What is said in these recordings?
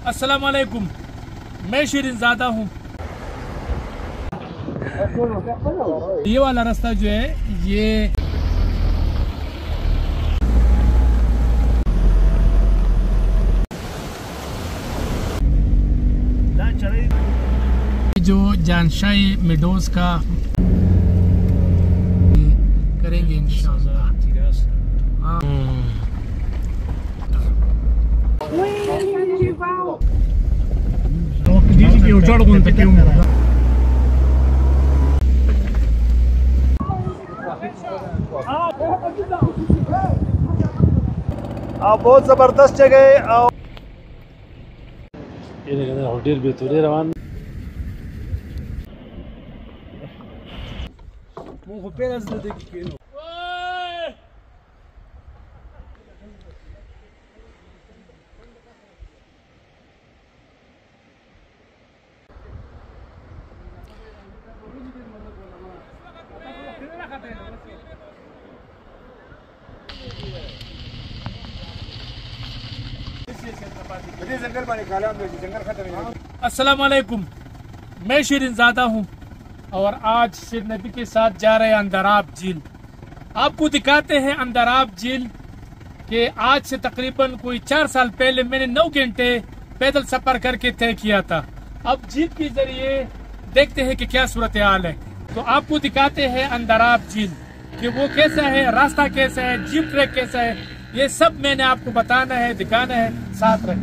अस्सलाम वालेकुम, मैं शिरीन ज़ादा हूँ। ये वाला रास्ता जो है ये जो जानशाही मेडोज का करेंगे इंशाअल्लाह। बहुत जबरदस्त जगह है। होटल भी थोड़े रवान अस्सलाम वालेकुम, मैं शिरीन ज़ादा हूँ और आज शेर नबी के साथ जा रहे हैं अंदराब झील। आपको दिखाते हैं अंदराब झील के आज से तकरीबन कोई 4 साल पहले मैंने 9 घंटे पैदल सफर करके तय किया था। अब झील के जरिए देखते हैं कि क्या सूरत हाल है। तो आपको दिखाते हैं अंदराब झील कि वो कैसा है, रास्ता कैसा है, जीप ट्रैक कैसा है, ये सब मैंने आपको बताना है, दिखाना है। साथ रहे।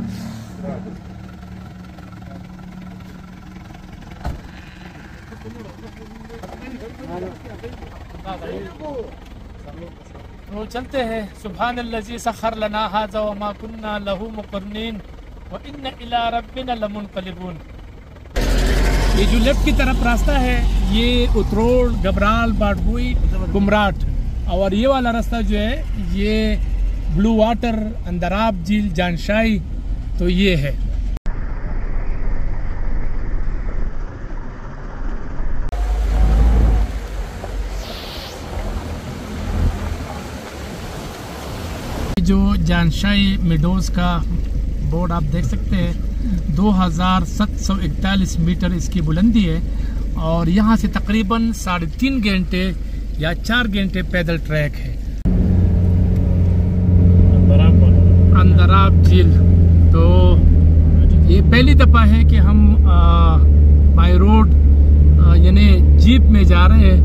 तो चलते हैं। सुभानल्लज़ी सख़र लना हाज़ा व मा कुन्ना लहू मुक़र्नीन व इन्ना इला रब्बिना लमुनक़लिबून। ये जो लेफ्ट की तरफ रास्ता है ये उतरोड़, गबराल, बाडगुई, कुमराट, और ये वाला रास्ता जो है ये ब्लू वाटर, अंदराब झील, जानशाही। तो ये है। जो जानशाही मेडोज का बोर्ड आप देख सकते हैं, 2741 मीटर इसकी बुलंदी है और यहाँ से तकरीबन 3.5 घंटे या 4 घंटे पैदल ट्रैक है। अंदराब झील। तो ये पहली दफ़ा है कि हम बाय रोड यानी जीप में जा रहे हैं,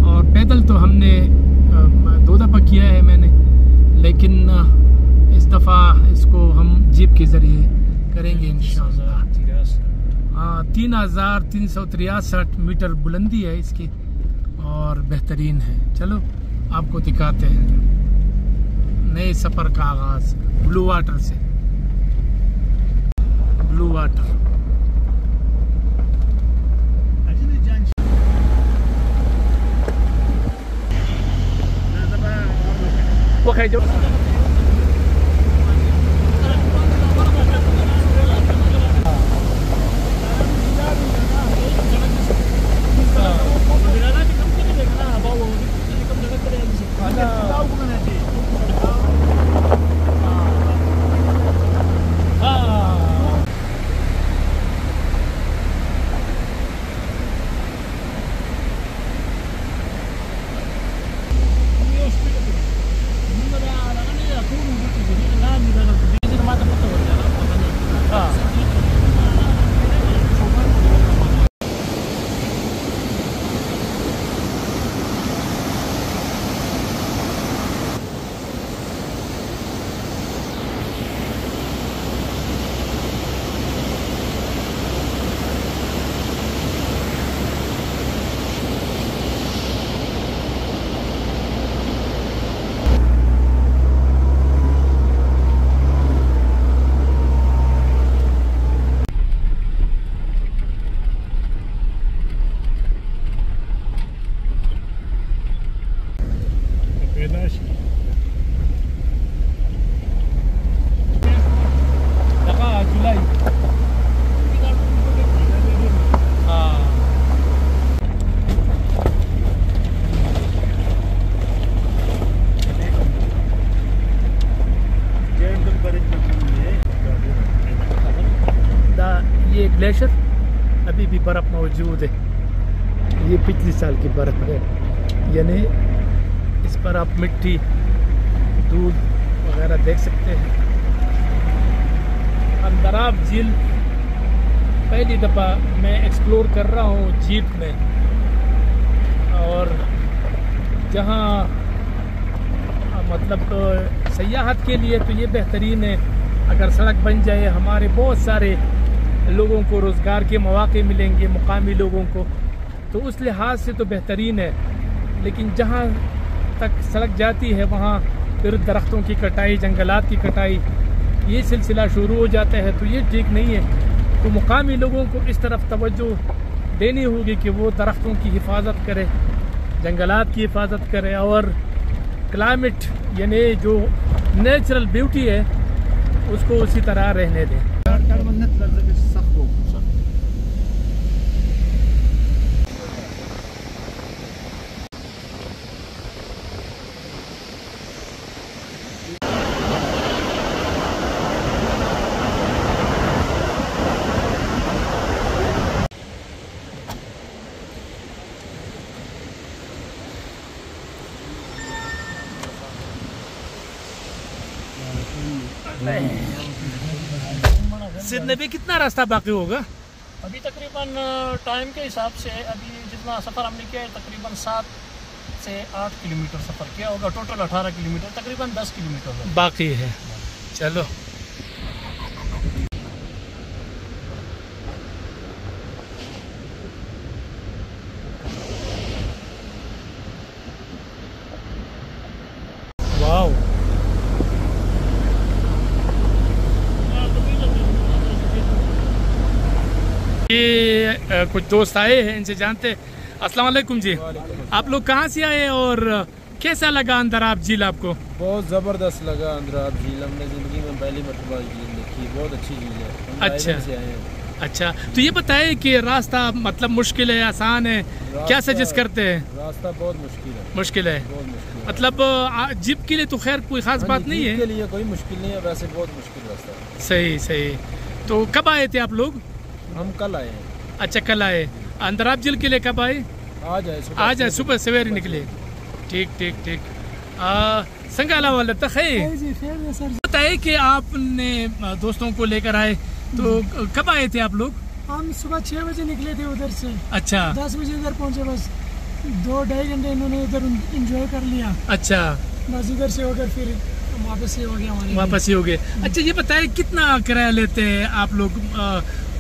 और पैदल तो हमने 2 दफ़ा किया है मैंने, लेकिन इस दफ़ा इसको हम जीप के ज़रिए करेंगे इंशाअल्लाह। 3363 मीटर बुलंदी है इसकी और बेहतरीन है। चलो आपको दिखाते हैं नए सफ़र का आगाज़ ब्लू वाटर से। ब्लू वाटर वो खाई जो ग्लेशियर अभी भी बर्फ़ मौजूद है। ये पिछले साल की बर्फ़ है, यानी इस पर आप मिट्टी, दूध वगैरह देख सकते हैं। अंदराब झील पहली दफ़ा मैं एक्सप्लोर कर रहा हूँ जीप में, और जहाँ मतलब सयाहत के लिए तो ये बेहतरीन है। अगर सड़क बन जाए, हमारे बहुत सारे लोगों को रोज़गार के मौके मिलेंगे, मुकामी लोगों को, तो उस लिहाज से तो बेहतरीन है। लेकिन जहाँ तक सड़क जाती है वहाँ फिर दरख्तों की कटाई, जंगलात की कटाई, ये सिलसिला शुरू हो जाता है, तो ये ठीक नहीं है। तो मुकामी लोगों को इस तरफ तवज्जो देनी होगी कि वो दरख्तों की हिफाजत करे, जंगलात की हिफाजत करे, और क्लाइमेट यानी जो नेचुरल ब्यूटी है उसको उसी तरह रहने दें। सिडनी भी कितना रास्ता बाकी होगा? अभी तकरीबन टाइम के हिसाब से अभी जितना सफ़र हमने किया है तकरीबन 7 से 8 किलोमीटर सफ़र किया होगा। टोटल 18 किलोमीटर, तकरीबन 10 किलोमीटर बाकी है। चलो वाओ, ये कुछ दोस्त आए हैं, इनसे जानते हैं। अस्सलाम वालेकुम जी, आप लोग कहाँ से आए और कैसा लगा अंदराब झील आपको? बहुत ज़बरदस्त लगा अंदराब झील। हमने ज़िंदगी में पहली मरतबा झील देखी, बहुत अच्छी झील है। अच्छा से आए हैं। अच्छा, तो ये बताए कि रास्ता मतलब मुश्किल है, आसान है, क्या सजेस्ट करते हैं? रास्ता बहुत मुश्किल है। मुश्किल है, बहुत मुश्किल है। मतलब जीप के लिए तो खैर कोई खास बात नहीं है। के लिए कोई मुश्किल नहीं है, वैसे बहुत मुश्किल रास्ता है। सही सही। तो कब आए थे आप लोग? हम कल आए हैं। अच्छा, कल आए। अंदराब झील के लिए कब आए? आज आए, सुबह सवेरे निकले। ठीक ठीक ठीक। संगाला वाला तक है। बताए कि आपने दोस्तों को लेकर आए, तो कब आए थे आप लोग? हम सुबह 6 बजे निकले थे उधर से। अच्छा, 10 बजे इधर पहुंचे। बस 2-2.5 घंटे इन्होंने इधर एंजॉय कर लिया। अच्छा, बस इधर से होकर फिर वापस ही हो गया हमारे। वापस ही हो गए। अच्छा, ये बताए कितना किराया लेते हैं आप लोग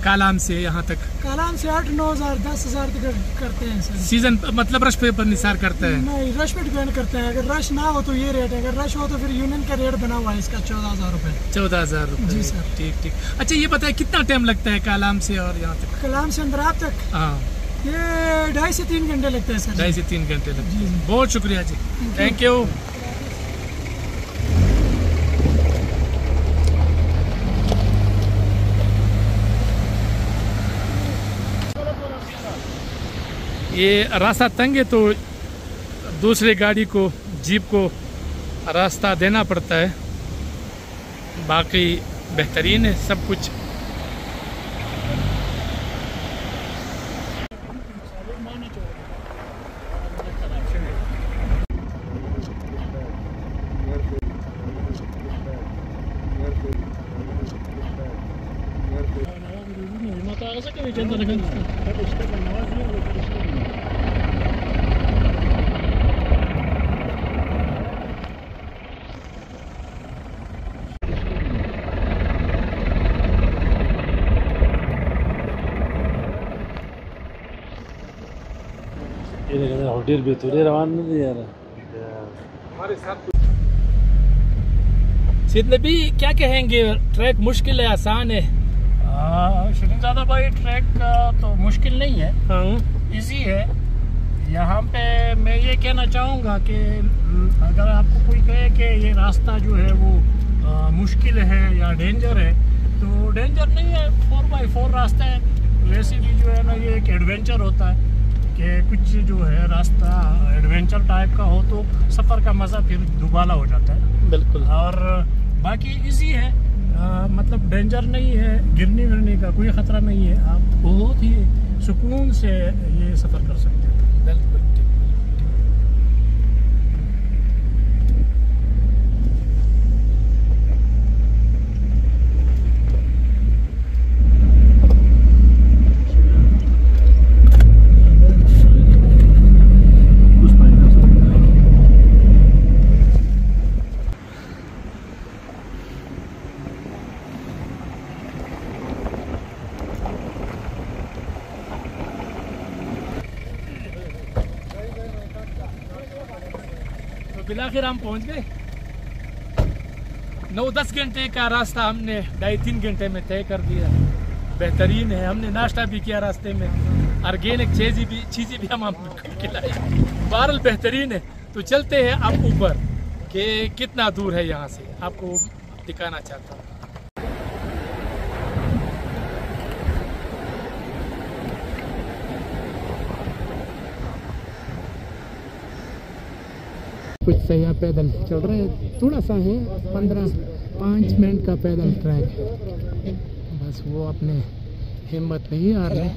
कालाम से यहाँ तक? कालाम से 8-9 हज़ार 10 हज़ार तक करते हैं सर। सीजन मतलब रश पे पर निसार करता है? नहीं, रश पे डिपेंड करता है। अगर रश ना हो तो ये रेट है, अगर रश हो तो फिर यूनियन का रेट बना हुआ है इसका 14,000 रुपये। 14,000 रुपये? जी सर। ठीक ठीक। अच्छा, ये बताए कितना टाइम लगता है कालाम से और यहाँ तक? कालाम से अंदराब तक हाँ, ये 2.5 से 3 घंटे लगते हैं सर। 2.5 से 3 घंटे लगते जी हैं। जी। बहुत शुक्रिया जी, थैंक यू। ये रास्ता तंग है तो दूसरे गाड़ी को, जीप को रास्ता देना पड़ता है, बाकी बेहतरीन है सब कुछ। ये देखा होटल भी तो रवान नहीं यार। हमारे साथ सिडनी भी क्या कहेंगे, ट्रैक मुश्किल है आसान है? शरीफजादा भाई, ट्रैक तो मुश्किल नहीं है, इजी है। यहाँ पे मैं ये कहना चाहूँगा कि अगर आपको कोई कहे कि ये रास्ता जो है वो मुश्किल है या डेंजर है, तो डेंजर नहीं है। 4x4 रास्ता है। वैसे भी जो है ना, ये एक एडवेंचर होता है कि कुछ जो है रास्ता एडवेंचर टाइप का हो तो सफ़र का मज़ा फिर दुबाला हो जाता है। बिल्कुल। और बाकी इजी है, मतलब डेंजर नहीं है, गिरने विरने का कोई ख़तरा नहीं है। आप बहुत ही सुकून से ये सफ़र कर सकते हैं। बिल्कुल। बिलाखिर हम पहुंच गए। 9-10 घंटे का रास्ता हमने 2.5-3 घंटे में तय कर दिया। बेहतरीन है। हमने नाश्ता भी किया रास्ते में, ऑर्गेनिक चीज़ें भी हम खिलाई। बहरहाल बेहतरीन है। तो चलते हैं अब ऊपर कि कितना दूर है यहाँ से, आपको दिखाना चाहता हूँ। कुछ सैया पैदल चल रहे हैं, थोड़ा सा है, 5 मिनट का पैदल ट्रैक है। बस वो अपने हिम्मत नहीं हार रहे।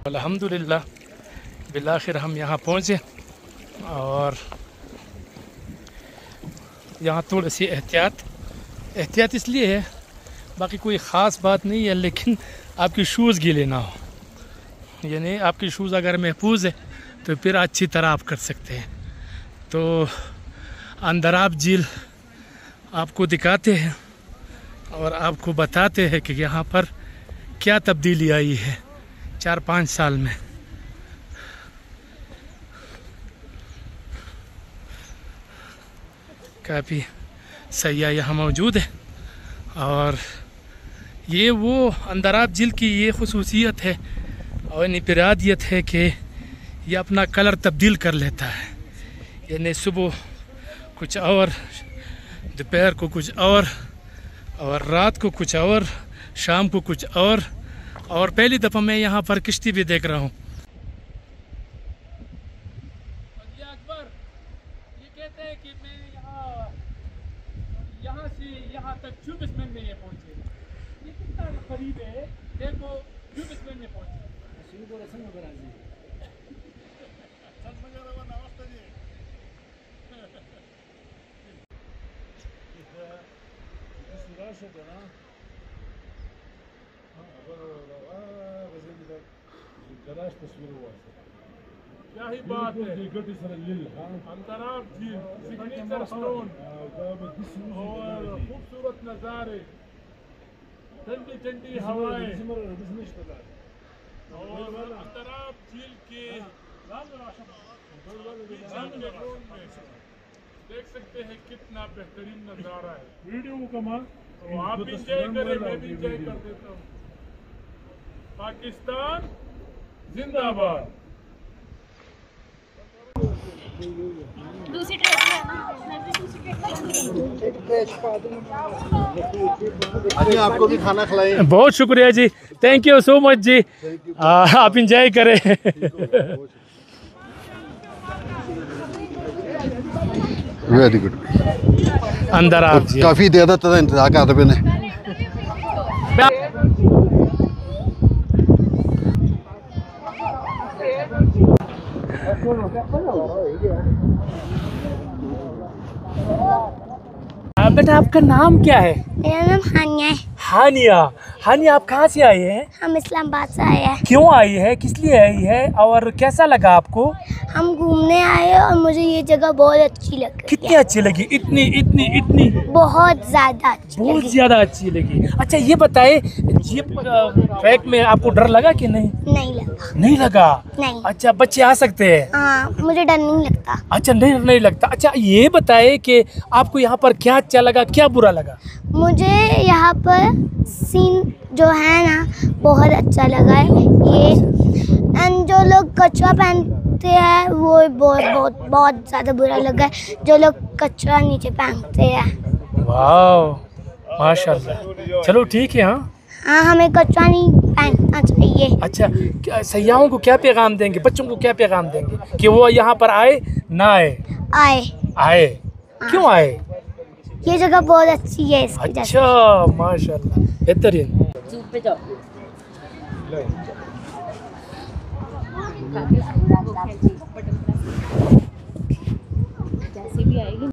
अल्हम्दुलिल्लाह बिलाखिर हम यहाँ पहुँचे और यहाँ थोड़ी सी एहतियात इसलिए है, बाकी कोई ख़ास बात नहीं है, लेकिन आपकी शूज़ गीले ना हो। यानी आपकी शूज़ अगर महफूज है तो फिर अच्छी तरह आप कर सकते हैं। तो अंदराब झील आपको दिखाते हैं और आपको बताते हैं कि यहाँ पर क्या तब्दीली आई है 4-5 साल में। काफ़ी सैयाह यहाँ मौजूद है और ये वो अंदराब झील की ये खुसूसियत है और इनफरादियत है कि ये अपना कलर तब्दील कर लेता है। यानी सुबह कुछ और, दोपहर को कुछ और रात को कुछ और, शाम को कुछ और पहली दफ़ा मैं यहाँ पर किश्ती भी देख रहा हूँ। अकबर ये कहते हैं कि मैं यहाँ से यहाँ तक 24 मिनट में ये पहुँचे। ये कितना करीब है, देखो 24 मिनट में पहुँचे। क्या ही बात है। अंदराब झील, सिग्नेचर स्टोन और खूबसूरत नज़ारे, ठंडी ठंडी हवाएं और अंदराब झील के देख सकते हैं कितना बेहतरीन नज़ारा है। वीडियो को कमाल, तो आप भी एंजॉय करें, मैं भी एंजॉय कर देता हूँ। पाकिस्तान जिंदाबाद। दूसरी ट्रेन में है ना, मैं भी दूसरी ट्रेन में। आपको भी खाना खिलाएं। बहुत शुक्रिया जी, थैंक यू सो मच जी। आप इंजॉय करें। Very good. अंदर आप जी काफ़ी देर तक इंतजार कर रहे हैं। बेटा आपका नाम क्या है? मेरा नाम हानिया है। हानिया आप कहाँ से आई है? हम इस्लामाबाद से आए हैं। क्यों आई है, किस लिए आई है और कैसा लगा आपको? हम घूमने आए हैं और मुझे ये जगह बहुत अच्छी लगी। कितनी अच्छी लगी? इतनी बहुत ज़्यादा अच्छी बहुत लगी। ज़्यादा अच्छी लगी। अच्छा ये बताए, जीप ट्रैक में आपको डर लगा कि नहीं? नहीं लगा। नहीं लगा? नहीं। अच्छा बच्चे आ सकते हैं? हाँ, मुझे डर नहीं लगता। अच्छा नहीं लगता। अच्छा ये बताए कि आपको यहाँ पर क्या अच्छा लगा, क्या बुरा लगा? मुझे यहाँ पर सीन जो है ना बहुत अच्छा लगा है। ये एंड जो लोग कचरा पहनते हैं वो बहुत ज़्यादा बुरा लगा है, जो लोग कचरा नीचे पहनते हैं। वाह माशाल्लाह। चलो ठीक है। हाँ हाँ, हमें कचरा नहीं पहनना चाहिए। अच्छा, सयाहों को क्या पैगाम देंगे, बच्चों को क्या पैगाम देंगे कि वो यहाँ पर आए ना आए? आए। क्यों आए? ये जगह बहुत अच्छी है इसकी वजह से। अच्छा माशाल्लाह, बेहतरीन। जू पे जाओ। जैसे भी आएगी।